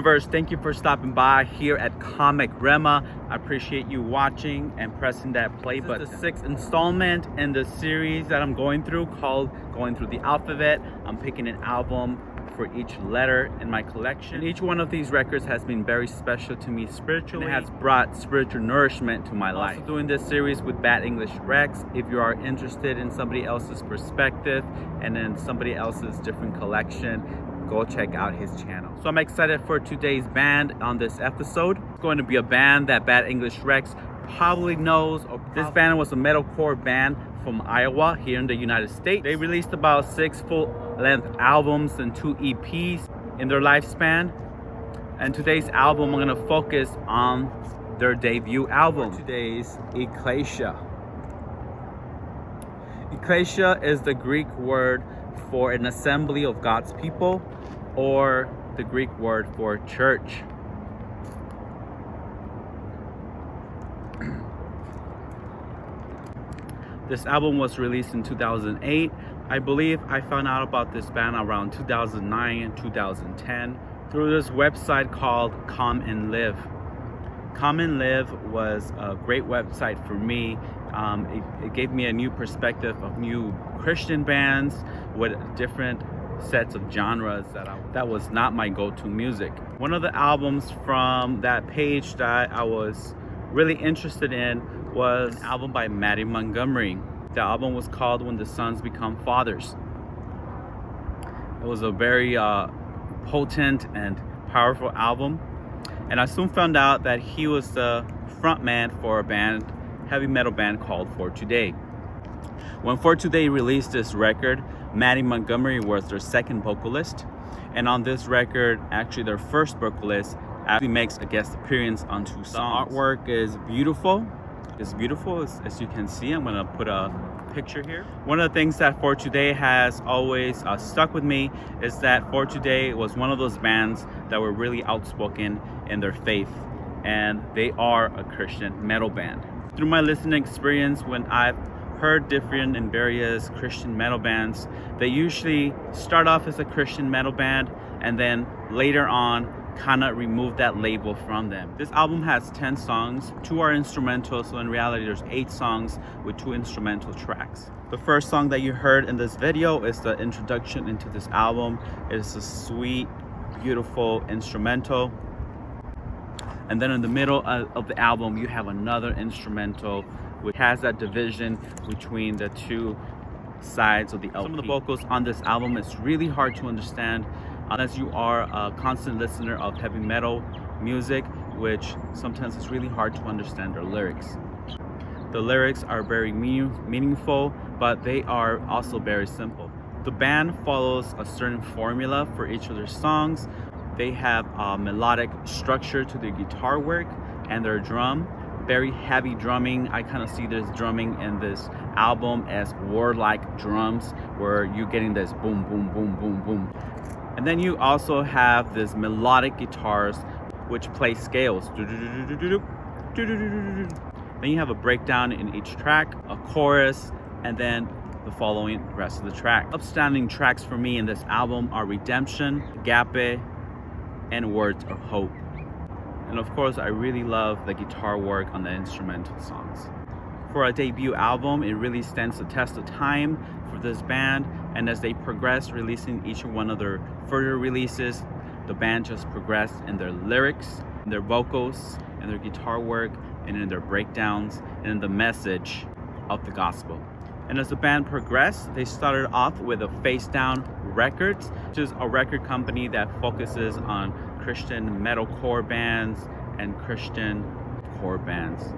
Universe, thank you for stopping by here at Rhema. I appreciate you watching and pressing that play button. This is the 6th installment in the series that I'm going through called Going Through the Alphabet. I'm picking an album for each letter in my collection. Each one of these records has been very special to me spiritually. It has brought spiritual nourishment to my life. I'm also doing this series with Bad English Rex. If you are interested in somebody else's perspective and in somebody else's different collection, go check out his channel. So I'm excited for today's band on this episode. It's going to be a band that Bad English Rex probably knows. This band was a metalcore band from Iowa here in the United States. They released about 6 full-length albums and 2 EPs in their lifespan. And today's album, I'm going to focus on their debut album. Today's Ekklesia. Ekklesia is the Greek word for an assembly of God's people, or the Greek word for church. This album was released in 2008. I believe I found out about this band around 2009 and 2010 through this website called Come and Live. Come and Live was a great website for me. It gave me a new perspective of new Christian bands with different sets of genres that was not my go-to music. One of the albums from that page that I was really interested in was an album by Mattie Montgomery. The album was called When the Sons Become Fathers. It was a very potent and powerful album, and I soon found out that he was the frontman for a heavy metal band called For Today. When For Today released this record, Mattie Montgomery was their second vocalist, and on this record, actually their first vocalist actually makes a guest appearance on 2 songs. The artwork is beautiful. It's beautiful, as you can see. I'm gonna put a picture here. One of the things that For Today has always stuck with me is that For Today was one of those bands that were really outspoken in their faith, and they are a Christian metal band. Through my listening experience, when I've heard different and various Christian metal bands, they usually start off as a Christian metal band and then later on kind of remove that label from them. This album has 10 songs, 2 are instrumental, so in reality there's 8 songs with 2 instrumental tracks. The first song that you heard in this video is the introduction into this album. It is a sweet, beautiful instrumental. And then in the middle of the album you have another instrumental which has that division between the 2 sides of the LP. Some of the vocals on this album is really hard to understand unless you are a constant listener of heavy metal music, which sometimes it's really hard to understand their lyrics. The lyrics are very meaningful, but they are also very simple. The band follows a certain formula for each of their songs. They have a melodic structure to their guitar work and their drum. Very heavy drumming. I kind of see this drumming in this album as warlike drums, where you're getting this boom, boom, boom, boom, boom. And then you also have this melodic guitars which play scales. Then you have a breakdown in each track, a chorus, and then the following rest of the track. Upstanding tracks for me in this album are Redemption, Agape, and Words of Hope. And of course, I really love the guitar work on the instrumental songs. For a debut album, it really stands the test of time for this band, and as they progress, releasing each one of their further releases, the band just progressed in their lyrics, in their vocals, in their guitar work, and in their breakdowns, and in the message of the gospel. And as the band progressed, they started off with a Facedown Records, which is a record company that focuses on Christian metalcore bands and Christian core bands.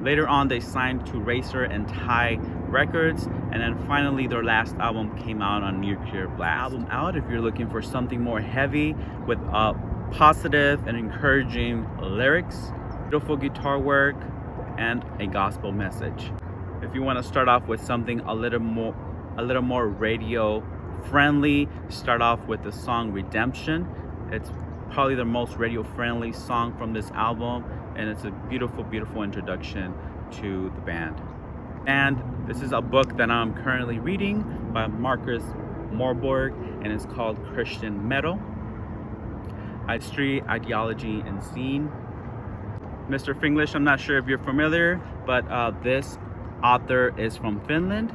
Later on, they signed to Racer and Thai Records, and then finally their last album came out on Nuclear Blast. Album out if you're looking for something more heavy with positive and encouraging lyrics, beautiful guitar work, and a gospel message. If you want to start off with something a little more radio friendly, start off with the song Redemption. It's probably the most radio friendly song from this album, and it's a beautiful, beautiful introduction to the band. And this is a book that I'm currently reading by Marcus Morborg, and it's called Christian Metal. history, ideology, and scene. Mr. Finglish, I'm not sure if you're familiar, but this author is from Finland.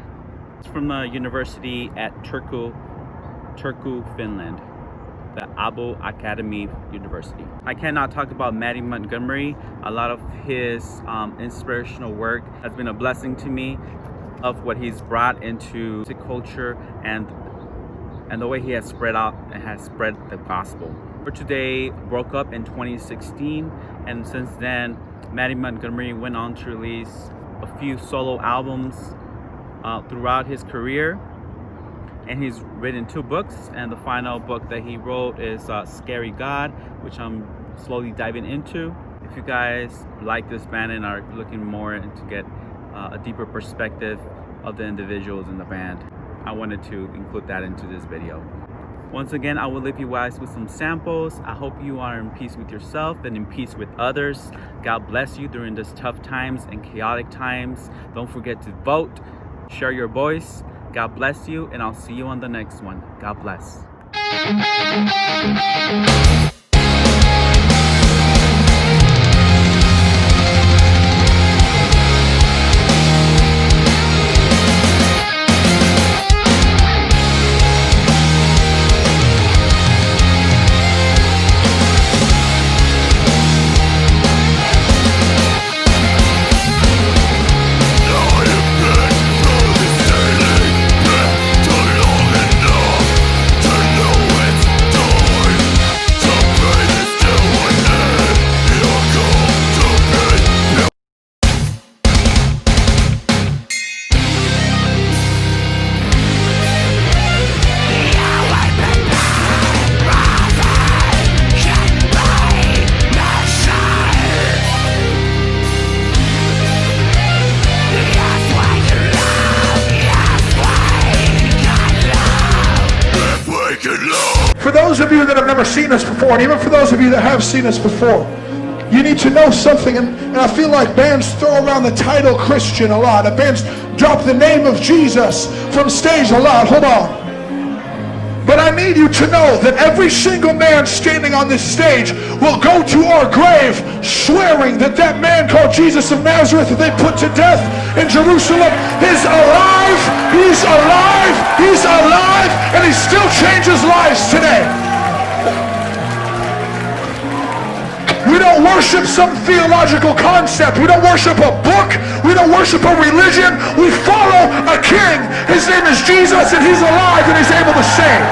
It's from the university at Turku, Finland, the Abo Academy University. I cannot talk about Mattie Montgomery. A lot of his inspirational work has been a blessing to me, of what he's brought into music culture and the way he has spread out and has spread the gospel. For Today broke up in 2016, and since then Mattie Montgomery went on to release a few solo albums throughout his career, and he's written 2 books, and the final book that he wrote is Scary God, which I'm slowly diving into. If you guys like this band and are looking more to get a deeper perspective of the individuals in the band, I wanted to include that into this video. Once again, I will leave you guys with some samples. I hope you are in peace with yourself and in peace with others. God bless you during these tough times and chaotic times. Don't forget to vote, share your voice. God bless you, and I'll see you on the next one. God bless. For those of you that have never seen us before, and even for those of you that have seen us before, you need to know something, and I feel like bands throw around the title Christian a lot, and bands drop the name of Jesus from stage a lot. Hold on. But I need you to know that every single man standing on this stage will go to our grave swearing that that man called Jesus of Nazareth that they put to death in Jerusalem is alive, he's alive, he's alive, and he still changes lives today. We don't worship some theological concept. We don't worship a book. We don't worship a religion. We follow a king. His name is Jesus, and he's alive, and he's able to save.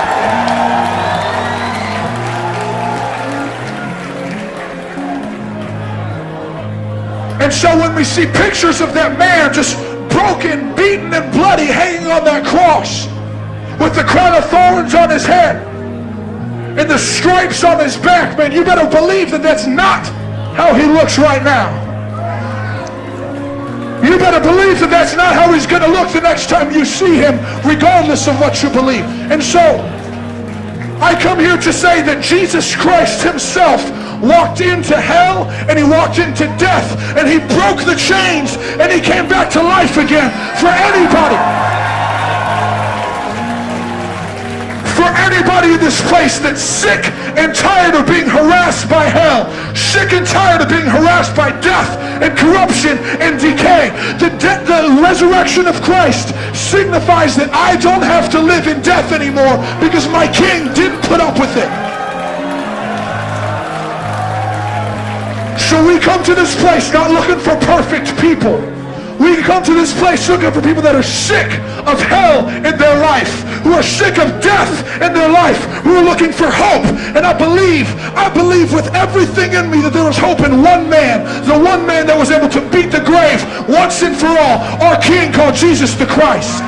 And so when we see pictures of that man just broken, beaten, and bloody hanging on that cross with the crown of thorns on his head and the stripes on his back, man, you better believe that that's not how he looks right now. You better believe that that's not how he's going to look the next time you see him, regardless of what you believe. And so, I come here to say that Jesus Christ himself walked into hell, and he walked into death, and he broke the chains, and he came back to life again for anybody. For anybody in this place that's sick and tired of being harassed by hell, sick and tired of being harassed by death and corruption and decay. The resurrection of Christ signifies that I don't have to live in death anymore because my King didn't put up with it. So we come to this place not looking for perfect people. We come to this place looking for people that are sick of hell in their life, who are sick of death in their life, who are looking for hope. And I believe with everything in me that there was hope in one man, the one man that was able to beat the grave once and for all, our King called Jesus the Christ.